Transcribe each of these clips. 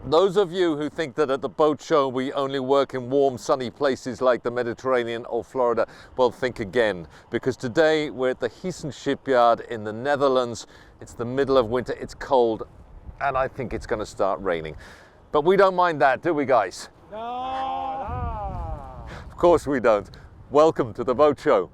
Those of you who think that at the boat show we only work in warm, sunny places like the Mediterranean or Florida, well, think again, because today we're at the Heesen shipyard in the Netherlands. It's the middle of winter, it's cold, and I think it's going to start raining. But we don't mind that, do we, guys? No! Of course we don't. Welcome to the boat show.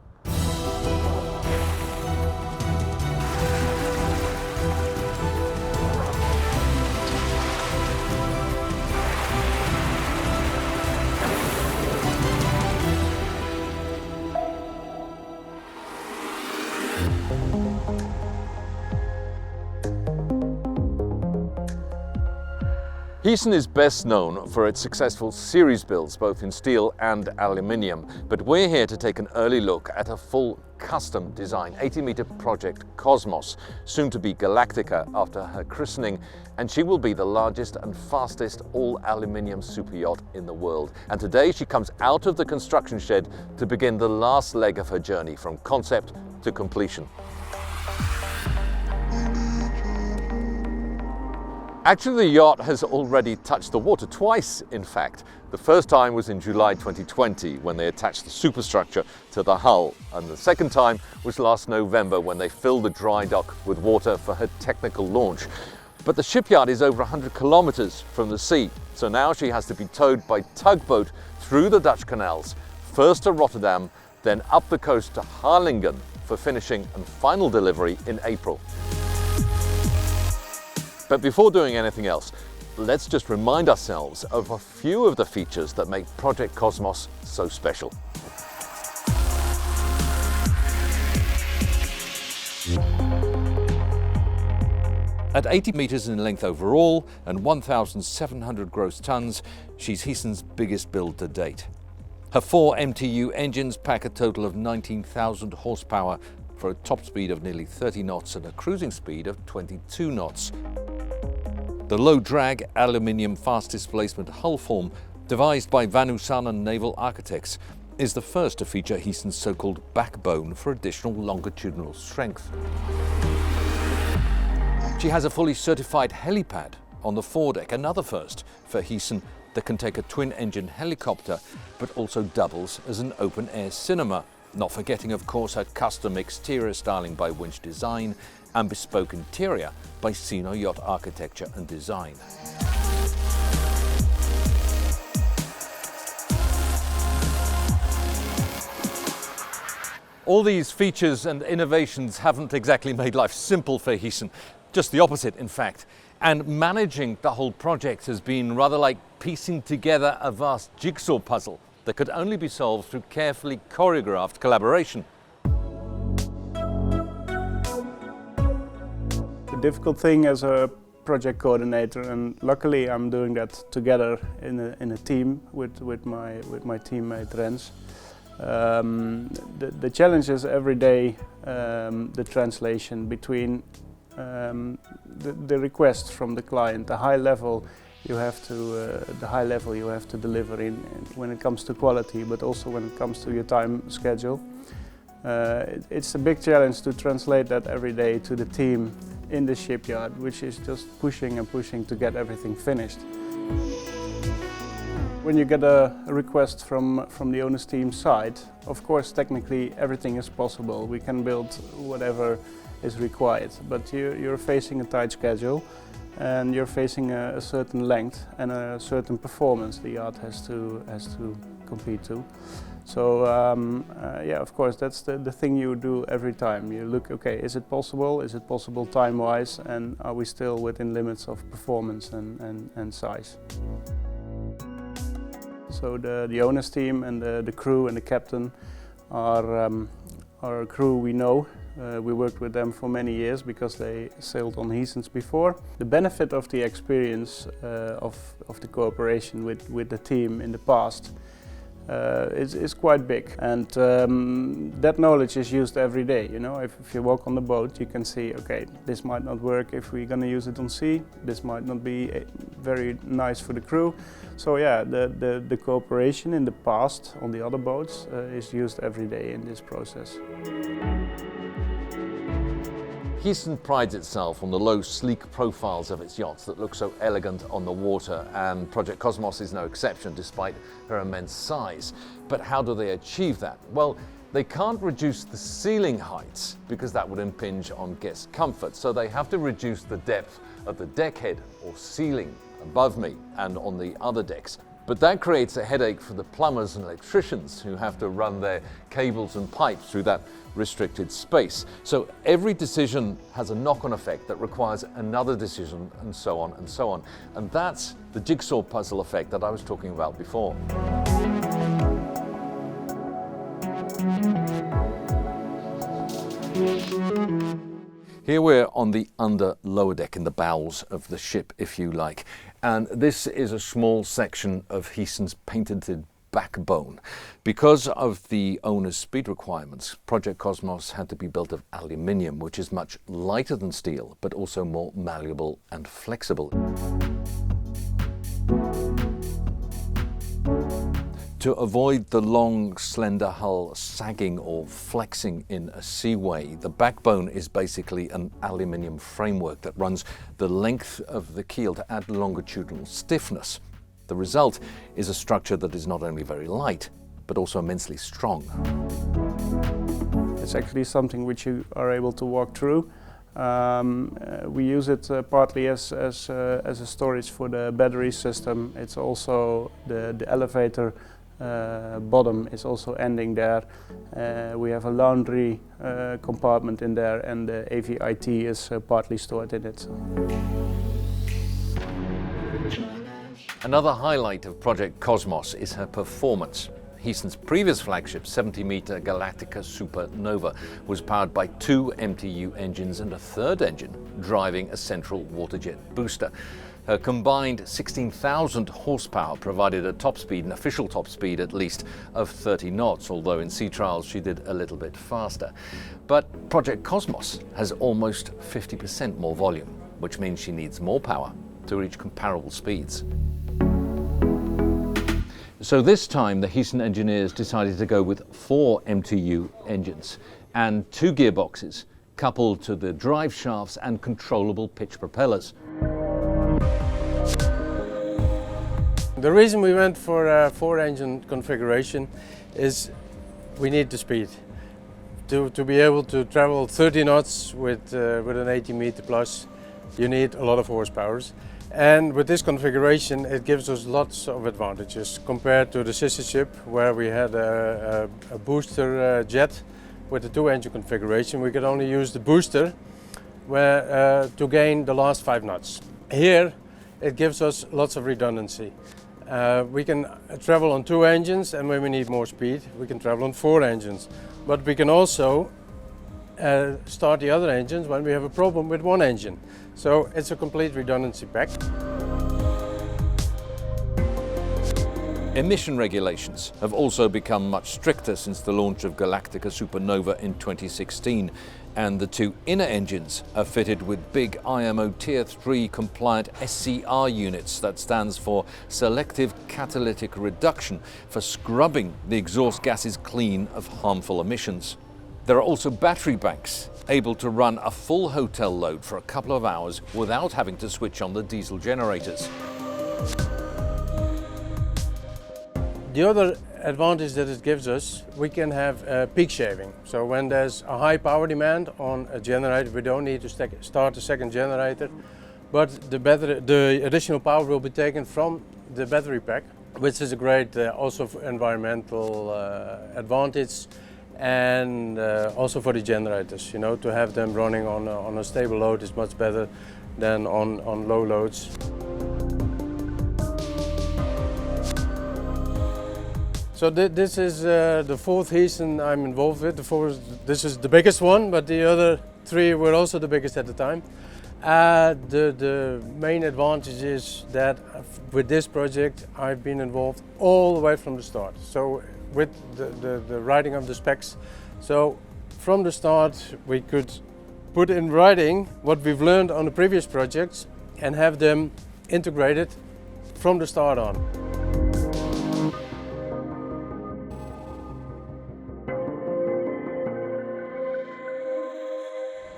Heesen is best known for its successful series builds, both in steel and aluminium. But we're here to take an early look at a full custom design 80-meter project Cosmos, soon to be Galactica after her christening, and she will be the largest and fastest all-aluminium super yacht in the world. And today she comes out of the construction shed to begin the last leg of her journey from concept to completion. Actually, the yacht has already touched the water twice, in fact. The first time was in July 2020 when they attached the superstructure to the hull, and the second time was last November when they filled the dry dock with water for her technical launch. But the shipyard is over 100 kilometers from the sea, so now she has to be towed by tugboat through the Dutch canals, first to Rotterdam, then up the coast to Harlingen for finishing and final delivery in April. But before doing anything else, let's just remind ourselves of a few of the features that make Project Cosmos so special. At 80 meters in length overall and 1,700 gross tons, she's Heesen's biggest build to date. Her 4 MTU engines pack a total of 19,000 horsepower for a top speed of nearly 30 knots and a cruising speed of 22 knots. The low-drag aluminium fast displacement hull form, devised by Van Hoosanen Naval Architects, is the first to feature Heesen's so-called backbone for additional longitudinal strength. She has a fully certified helipad on the foredeck, another first for Heesen that can take a twin-engine helicopter but also doubles as an open-air cinema. Not forgetting, of course, her custom exterior styling by Winch Design and bespoke interior by Sino Yacht Architecture and Design. All these features and innovations haven't exactly made life simple for Heesen, just the opposite, in fact. And managing the whole project has been rather like piecing together a vast jigsaw puzzle that could only be solved through carefully choreographed collaboration. The difficult thing as a project coordinator, and luckily I'm doing that together in a team with my teammate Rens. The challenge is every day the translation between the requests from the client, the high level you have to deliver in when it comes to quality, but also when it comes to your time schedule. It's a big challenge to translate that every day to the team in the shipyard, which is just pushing and pushing to get everything finished. When you get a request from the owner's team side, of course technically everything is possible. We can build whatever is required, but you're facing a tight schedule and you're facing a certain length and a certain performance the yacht has to compete to. So yeah, of course that's the thing you do every time. You look, okay, is it possible? Is it possible time-wise? And are we still within limits of performance and size? So the owner's team and the crew and the captain are a crew we know. We worked with them for many years because they sailed on Heesens before. The benefit of the experience of the cooperation with the team in the past is quite big, and that knowledge is used every day. You know, if you walk on the boat, you can see, okay, this might not work if we're going to use it on sea. This might not be very nice for the crew. So yeah, the cooperation in the past on the other boats is used every day in this process. Heesen prides itself on the low, sleek profiles of its yachts that look so elegant on the water, and Project Cosmos is no exception despite her immense size. But how do they achieve that? Well, they can't reduce the ceiling heights because that would impinge on guest comfort, so they have to reduce the depth of the deckhead or ceiling above me and on the other decks. But that creates a headache for the plumbers and electricians who have to run their cables and pipes through that restricted space. So every decision has a knock-on effect that requires another decision, and so on and so on. And that's the jigsaw puzzle effect that I was talking about before. Here we're on the lower deck, in the bowels of the ship, if you like. And this is a small section of Heesen's patented backbone. Because of the owner's speed requirements, Project Cosmos had to be built of aluminium, which is much lighter than steel, but also more malleable and flexible. To avoid the long, slender hull sagging or flexing in a seaway, the backbone is basically an aluminium framework that runs the length of the keel to add longitudinal stiffness. The result is a structure that is not only very light, but also immensely strong. It's actually something which you are able to walk through. We use it partly as a storage for the battery system. It's also the elevator bottom is also ending there. We have a laundry compartment in there, and the AVIT is partly stored in it. Another highlight of Project Cosmos is her performance. Heesen's previous flagship, 70-meter Galactica Supernova, was powered by 2 MTU engines and a third engine driving a central waterjet booster. Her combined 16,000 horsepower provided a top speed, an official top speed at least, of 30 knots, although in sea trials she did a little bit faster. But Project Cosmos has almost 50% more volume, which means she needs more power to reach comparable speeds. So this time the Heesen engineers decided to go with 4 MTU engines and 2 gearboxes coupled to the drive shafts and controllable pitch propellers. The reason we went for a 4-engine configuration is we need the speed. To be able to travel 30 knots with an 80 meter plus, you need a lot of horsepower. And with this configuration, it gives us lots of advantages compared to the sister ship, where we had a booster jet with the 2-engine configuration. We could only use the booster to gain the last 5 knots. Here, it gives us lots of redundancy. We can travel on 2 engines, and when we need more speed, we can travel on 4 engines. But we can also start the other engines when we have a problem with 1 engine. So it's a complete redundancy pack. Emission regulations have also become much stricter since the launch of Galactica Supernova in 2016, and the 2 inner engines are fitted with big IMO Tier 3 compliant SCR units, that stands for Selective Catalytic Reduction, for scrubbing the exhaust gases clean of harmful emissions. There are also battery banks able to run a full hotel load for a couple of hours without having to switch on the diesel generators. The other advantage that it gives us, we can have peak shaving. So when there's a high power demand on a generator, we don't need to start a second generator, but the additional power will be taken from the battery pack, which is a great also for environmental advantage, and also for the generators. You know, to have them running on a stable load is much better than on low loads. So this is the 4th Heesen I'm involved with. This is the biggest one, but the other 3 were also the biggest at the time. The main advantage is that with this project I've been involved all the way from the start. So with the writing of the specs. So from the start we could put in writing what we've learned on the previous projects and have them integrated from the start on.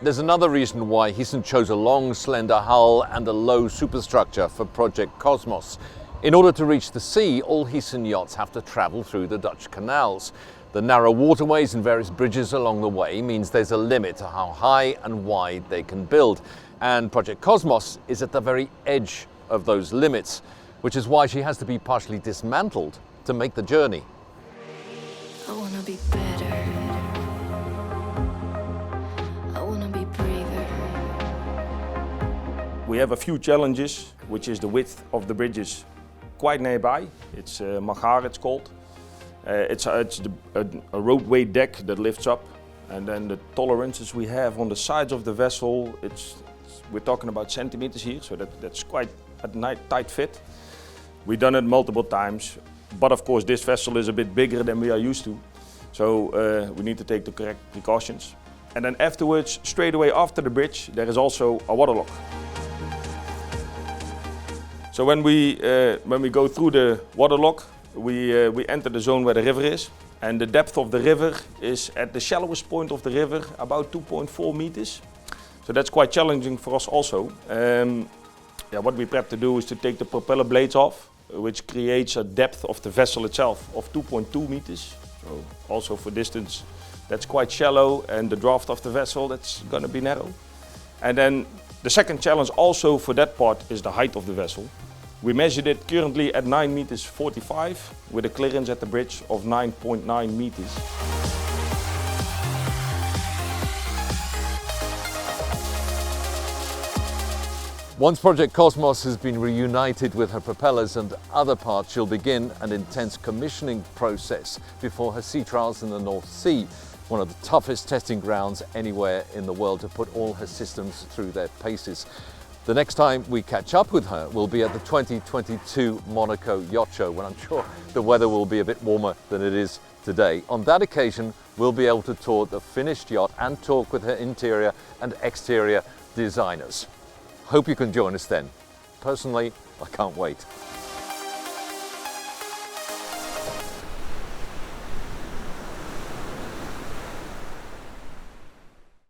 There's another reason why Heesen chose a long, slender hull and a low superstructure for Project Cosmos. In order to reach the sea, all Heesen yachts have to travel through the Dutch canals. The narrow waterways and various bridges along the way means there's a limit to how high and wide they can build. And Project Cosmos is at the very edge of those limits, which is why she has to be partially dismantled to make the journey. I wanna be better. I wanna be braver. We have a few challenges, which is the width of the bridges quite nearby. It's Magar, it's called. It's a roadway deck that lifts up, and then the tolerances we have on the sides of the vessel, we're talking about centimeters here, so that's quite a tight fit. We've done it multiple times, but of course this vessel is a bit bigger than we are used to, so we need to take the correct precautions. And then afterwards, straight away after the bridge, there is also a waterlock. So when we go through the waterlock, we enter the zone where the river is, and the depth of the river is at the shallowest point of the river about 2.4 meters. So that's quite challenging for us also. What we prep to do is to take the propeller blades off, which creates a depth of the vessel itself of 2.2 meters. So also for distance, that's quite shallow, and the draft of the vessel, that's going to be narrow. And then the second challenge also for that part is the height of the vessel. We measured it currently at 9 meters 45 with a clearance at the bridge of 9.9 meters. Once Project Cosmos has been reunited with her propellers and other parts, she'll begin an intense commissioning process before her sea trials in the North Sea, one of the toughest testing grounds anywhere in the world to put all her systems through their paces. The next time we catch up with her will be at the 2022 Monaco Yacht Show, when I'm sure the weather will be a bit warmer than it is today. On that occasion, we'll be able to tour the finished yacht and talk with her interior and exterior designers. Hope you can join us then. Personally, I can't wait.